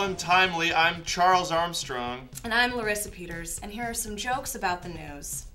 Untimely. I'm Charles Armstrong. And I'm Larissa Peters, and here are some jokes about the news.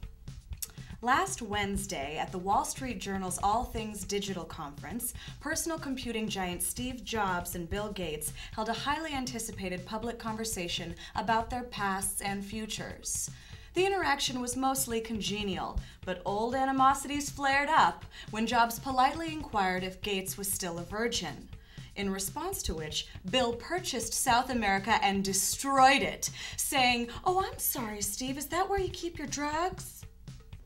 Last Wednesday, at the Wall Street Journal's All Things Digital conference, personal computing giants Steve Jobs and Bill Gates held a highly anticipated public conversation about their pasts and futures. The interaction was mostly congenial, but old animosities flared up when Jobs politely inquired if Gates was still a virgin. In response to which, Bill purchased South America and destroyed it, saying, "Oh, I'm sorry, Steve, is that where you keep your drugs?"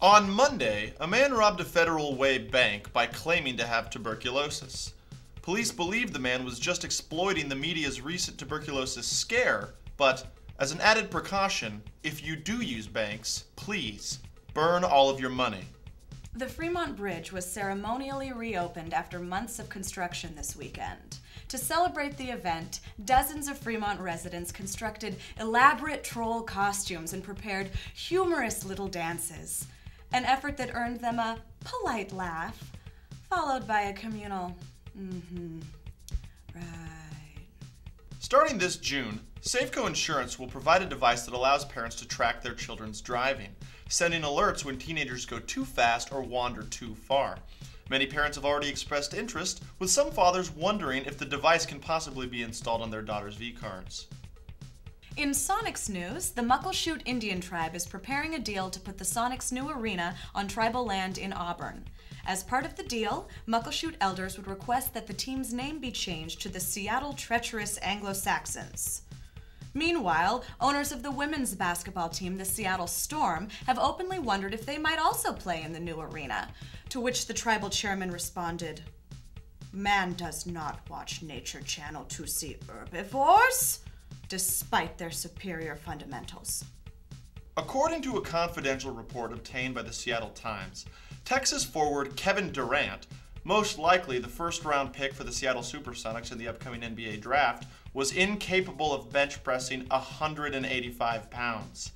On Monday, a man robbed a Federal Way bank by claiming to have tuberculosis. Police believe the man was just exploiting the media's recent tuberculosis scare, but as an added precaution, if you do use banks, please burn all of your money. The Fremont Bridge was ceremonially reopened after months of construction this weekend. To celebrate the event, dozens of Fremont residents constructed elaborate troll costumes and prepared humorous little dances, an effort that earned them a polite laugh, followed by a communal, right. Starting this June, Safeco Insurance will provide a device that allows parents to track their children's driving, sending alerts when teenagers go too fast or wander too far. Many parents have already expressed interest, with some fathers wondering if the device can possibly be installed on their daughters' V-cars. In Sonics news, the Muckleshoot Indian tribe is preparing a deal to put the Sonics new arena on tribal land in Auburn. As part of the deal, Muckleshoot elders would request that the team's name be changed to the Seattle Treacherous Anglo-Saxons. Meanwhile, owners of the women's basketball team, the Seattle Storm, have openly wondered if they might also play in the new arena, to which the tribal chairman responded, "Man does not watch Nature Channel to see herbivores, despite their superior fundamentals." According to a confidential report obtained by the Seattle Times, Texas forward Kevin Durant, most likely the first-round pick for the Seattle Supersonics in the upcoming NBA draft, was incapable of bench pressing 185 pounds.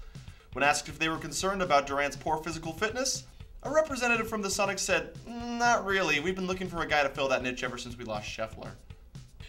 When asked if they were concerned about Durant's poor physical fitness, a representative from the Sonics said, "Not really. We've been looking for a guy to fill that niche ever since we lost Scheffler."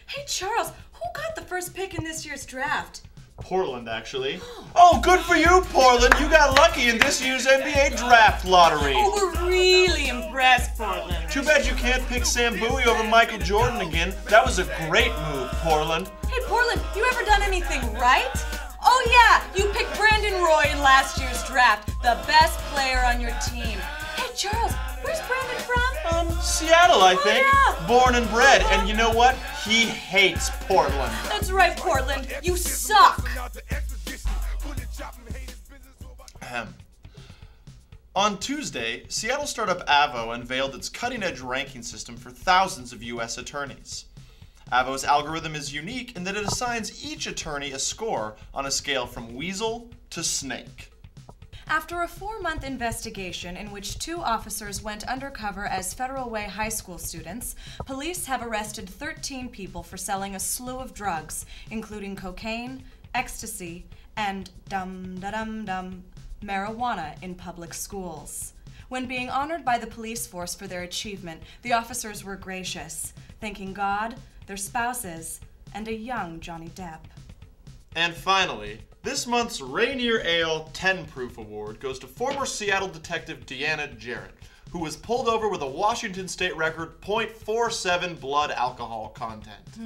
Hey Charles, who got the first pick in this year's draft? Portland, actually. Oh, good for you, Portland. You got lucky in this year's NBA draft lottery. Oh, we're really impressed, Portland. Too bad you can't pick Sam Bowie over Michael Jordan again. That was a great move, Portland. Hey, Portland, you ever done anything right? Oh yeah, you picked Brandon Roy in last year's draft, the best player on your team. Hey, Charles, where's Brandon from? Seattle, I think. Yeah. Born and bred. And you know what? He hates Portland. That's right, Portland. You suck. On Tuesday, Seattle startup Avo unveiled its cutting-edge ranking system for thousands of U.S. attorneys. Avo's algorithm is unique in that it assigns each attorney a score on a scale from weasel to snake. After a 4-month investigation in which 2 officers went undercover as Federal Way high school students, police have arrested 13 people for selling a slew of drugs, including cocaine, ecstasy, and marijuana in public schools. When being honored by the police force for their achievement, the officers were gracious, thanking God, their spouses, and a young Johnny Depp. And finally, this month's Rainier Ale 10 Proof Award goes to former Seattle detective Deanna Jarrett, who was pulled over with a Washington state record .47 blood alcohol content.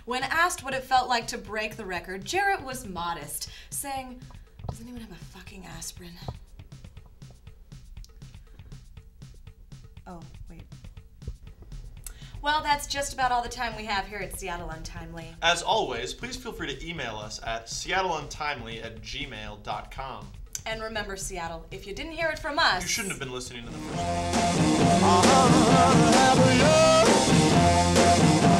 When asked what it felt like to break the record, Jarrett was modest, saying, "Does anyone have a fucking aspirin?" Oh, wait. Well, that's just about all the time we have here at Seattle Untimely. As always, please feel free to email us at seattleuntimely@gmail.com. And remember, Seattle, if you didn't hear it from us... You shouldn't have been listening to the first one.